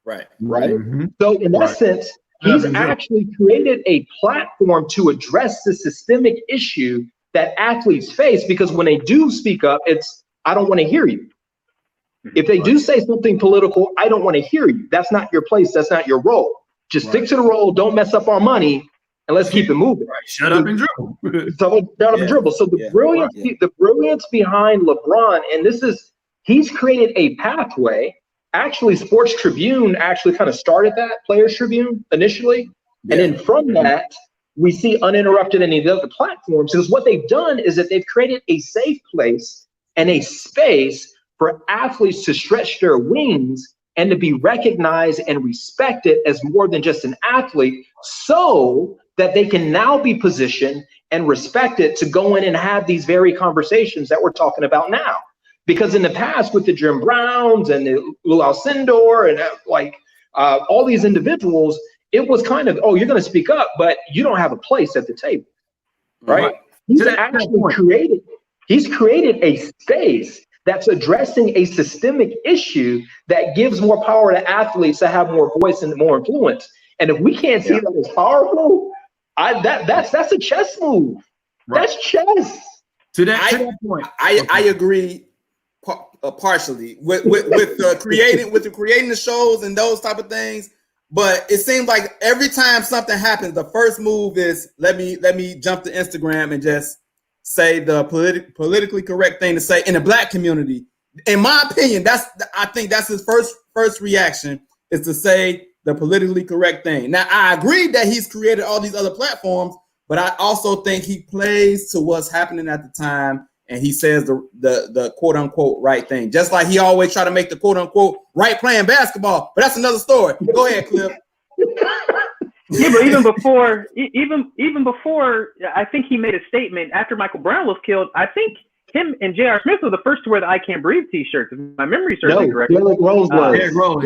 Right. Mm-hmm. So in that sense, he's actually created a platform to address the systemic issue that athletes face, because when they do speak up, it's, I don't want to hear you. If they do say something political, I don't want to hear you. That's not your place. That's not your role. Just stick to the role. Don't mess up our money. And let's keep it moving. Shut up and dribble. So the brilliance behind LeBron, and he's created a pathway. Actually, Sports Tribune actually kind of started that, Players Tribune initially, And then from that, we see Uninterrupted and the other platforms, because what they've done is that they've created a safe place and a space for athletes to stretch their wings and to be recognized and respected as more than just an athlete, so that they can now be positioned and respected to go in and have these very conversations that we're talking about now. Because in the past, with the Jim Browns and the Lou Alcindor and all these individuals, it was kind of, oh, you're going to speak up, but you don't have a place at the table, right? He's actually created a space that's addressing a systemic issue that gives more power to athletes to have more voice and more influence. And if we can't see that as powerful, that's a chess move. Right. That's chess. To that point, I agree partially with creating the shows and those type of things. But it seems like every time something happens, the first move is let me jump to Instagram and just say the politically correct thing to say in the Black community. In my opinion, I think that's his first reaction, is to say the politically correct thing. Now, I agree that he's created all these other platforms, but I also think he plays to what's happening at the time, and he says the quote unquote right thing. Just like he always try to make the quote unquote right playing basketball, but that's another story. Go ahead, Cliff. Yeah, but even before, I think he made a statement after Michael Brown was killed. I think him and J.R. Smith were the first to wear the "I Can't Breathe" T-shirts, if my memory serves me correct. Derrick Rose was. Derrick Rose.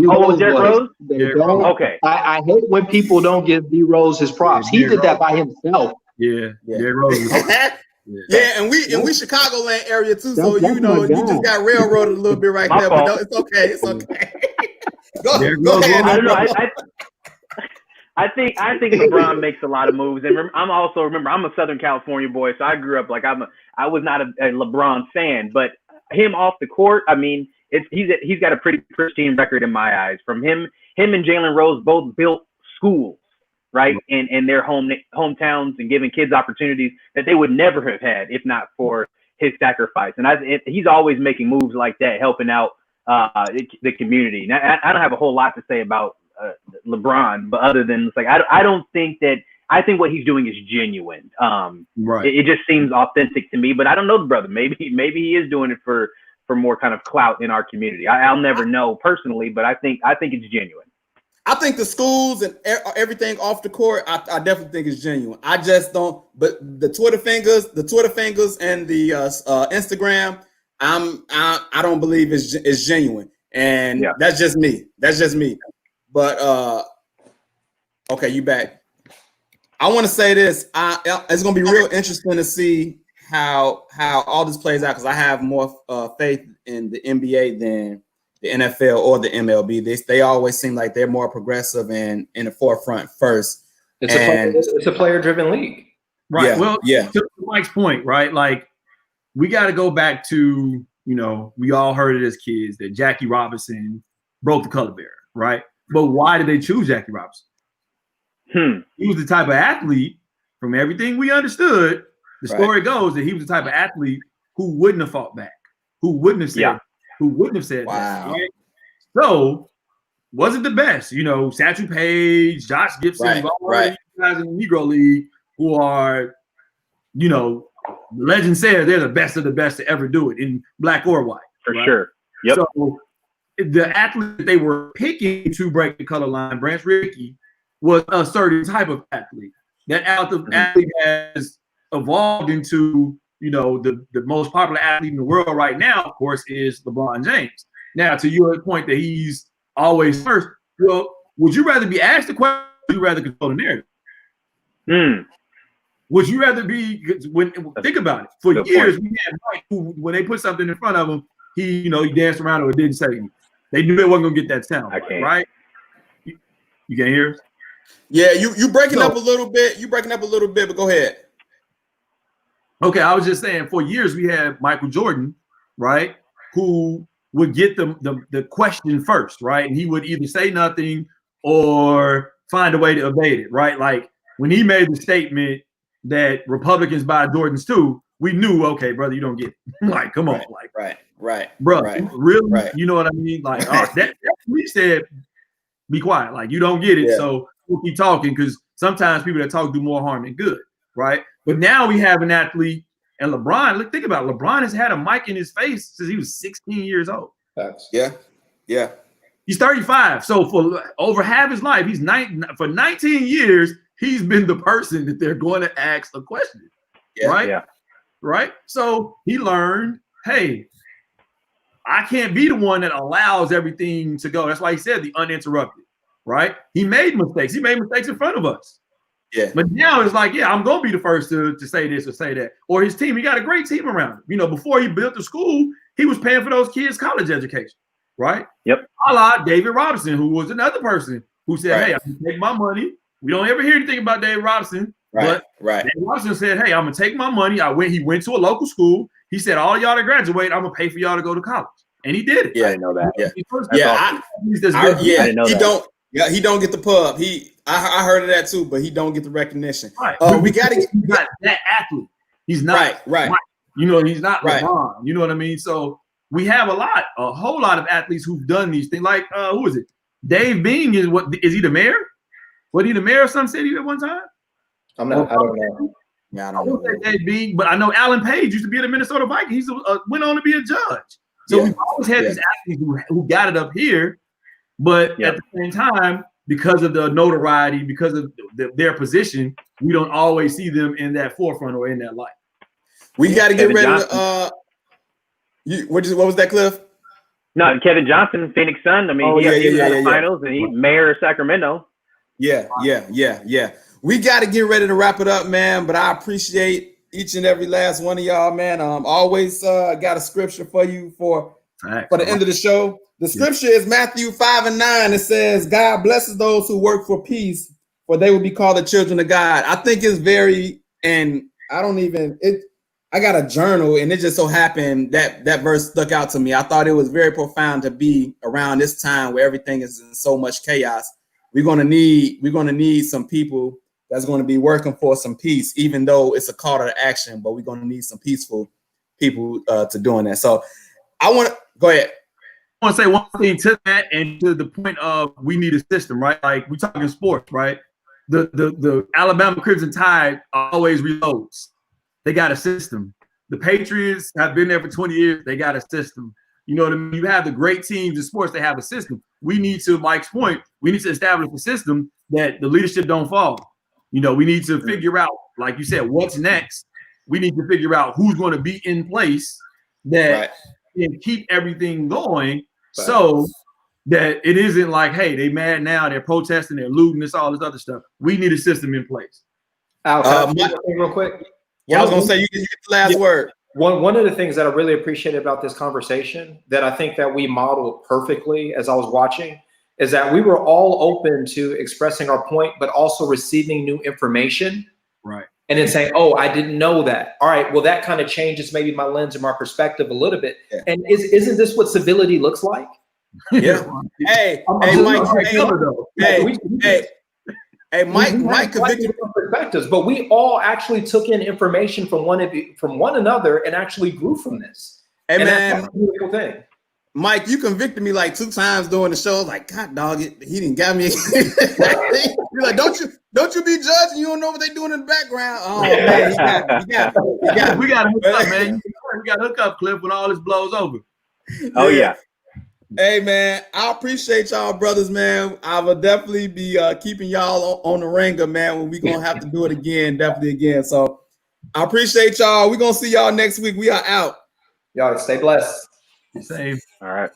Oh, was Derrick Rose? Okay. I hate when people don't give D Rose his props. He did that by himself. Yeah. Derrick Rose. Yeah, and we Chicagoland area too, so you just got railroaded a little bit right there, but it's okay. It's okay. Go ahead. I don't know. I think LeBron makes a lot of moves, and I'm a Southern California boy, so I grew up I was not a LeBron fan, but him off the court, I mean, he's got a pretty pristine record in my eyes. From him and Jalen Rose both built schools, right, in their hometowns, and giving kids opportunities that they would never have had if not for his sacrifice. And he's always making moves like that, helping out the community. Now, I don't have a whole lot to say about LeBron, but other than I think what he's doing is genuine. Right. It just seems authentic to me, but I don't know the brother. Maybe he is doing it for more kind of clout in our community. I'll never know personally, but I think it's genuine. I think the schools and everything off the court, I definitely think it's genuine. I just don't. But the Twitter fingers, and the Instagram, I don't believe it's genuine, and that's just me. But okay, you back. I want to say this. It's going to be real interesting to see how all this plays out, because I have more faith in the NBA than the NFL or the MLB. They always seem like they're more progressive and in the forefront first. It's a player-driven league. Right. To Mike's point, right? Like, we got to go back to, we all heard it as kids that Jackie Robinson broke the color barrier, right? But why did they choose Jackie Robinson? He was the type of athlete, from everything we understood, the story goes that he was the type of athlete who wouldn't have fought back, who wouldn't have said that. Right? So, wasn't the best. Satchel Paige, Josh Gibson, all these guys in the Negro League who are, legend says they're the best of the best to ever do it, in black or white. For sure. Yep. So, the athlete they were picking to break the color line, Branch Rickey, was a certain type of athlete. That athlete has evolved into, the most popular athlete in the world right now, of course, is LeBron James. Now, to your point that he's always first, well, would you rather be asked the question, or would you rather control the narrative? Would you rather be, think about it. For years, we had Mike who, when they put something in front of him, he danced around or didn't say anything. They knew they wasn't gonna get that sound, right? You can't hear us? Yeah, you breaking up a little bit. But go ahead. Okay, I was just saying, for years we had Michael Jordan, right, who would get the question first, right, and he would either say nothing or find a way to evade it, right? Like when he made the statement that Republicans buy Jordans too, we knew, okay, brother, you don't get it. Like, come on, bro, really? Right. You know what I mean? Like, that we said, be quiet, like you don't get it. Yeah. So we'll keep talking because sometimes people that talk do more harm than good, right? But now we have an athlete, and LeBron. Look, think about it. LeBron has had a mic in his face since he was 16 years old. Yeah. He's 35, so for over half his life, for 19 years, he's been the person that they're going to ask a question, right? Yeah. Right. So he learned, hey, I can't be the one that allows everything to go. That's why he said the uninterrupted, right? He made mistakes. He made mistakes in front of us. Yeah. But now it's like, yeah, I'm going to be the first to say this or say that. Or his team, he got a great team around him. You know, before he built the school, he was paying for those kids' college education, right? Yep. A la David Robinson, who was another person who said, hey, I'm going to take my money. We don't ever hear anything about David Robinson. But David Robinson said, hey, I'm going to take my money. He went to a local school. He said, all y'all that graduate, I'm going to pay for y'all to go to college. And he did it. Yeah, I didn't know that. He don't get the pub. I heard of that too, but he don't get the recognition. Right. We got to get that athlete. He's not right. You know, he's not right. LeBron. You know what I mean? So we have a whole lot of athletes who've done these things. Like who is it? Dave Bing is he the mayor? Was he the mayor of some city at one time? I don't know. Yeah, I don't know. Dave Bing, but I know Alan Page used to be at the Minnesota Vikings. He went on to be a judge. So we've always had these athletes who got it up here, but at the same time, because of the notoriety, because of their position, we don't always see them in that forefront or in that light. We got to get ready to. What was that, Cliff? No, Kevin Johnson, Phoenix Sun. I mean, he got the finals, and he's mayor of Sacramento. Yeah. We got to get ready to wrap it up, man. But I appreciate each and every last one of y'all, man. Always got a scripture for you for the end of the show. The scripture is Matthew 5:9. It says, God blesses those who work for peace, for they will be called the children of God. I think it's I got a journal, and it just so happened that verse stuck out to me. I thought it was very profound to be around this time where everything is in so much chaos. We're gonna need some people that's going to be working for some peace, even though it's a call to action, but we're going to need some peaceful people to doing that. So I want to go ahead. I want to say one thing to that, and to the point of we need a system, right? Like we talking sports, right? The Alabama Crimson Tide always reloads. They got a system. The Patriots have been there for 20 years. They got a system. You know what I mean? You have the great teams in sports. They have a system. We need to, Mike's point, we need to establish a system that the leadership don't fall. You know, we need to figure out, like you said, what's next. We need to figure out who's going to be in place that can keep everything going so that it isn't like, hey, they mad now, they're protesting, they're looting, this, all this other stuff. We need a system in place. Al, real quick. Yeah, I was going to say, you get the last word. One of the things that I really appreciated about this conversation that I think that we modeled perfectly as I was watching is that we were all open to expressing our point, but also receiving new information. Right. And then saying, oh, I didn't know that. All right, well, that kind of changes maybe my lens and my perspective a little bit. Yeah. And isn't this what civility looks like? Yeah. Hey, Mike, Mike convicted perspectives, but we all actually took in information from one another and actually grew from this. Hey, and man, that's a beautiful thing. Mike, you convicted me like 2 times during the show. I was like, God dog it, he didn't got me. You're like, don't you be judging? You don't know what they doing in the background. Oh man, he got me. We got to hook up, man. We got to hook up, Cliff, when all this blows over. Oh yeah. Hey man, I appreciate y'all, brothers, man. I will definitely be keeping y'all on the ringer, man. When we gonna have to do it again, definitely again. So I appreciate y'all. We're gonna see y'all next week. We are out. Y'all stay blessed. Same. All right.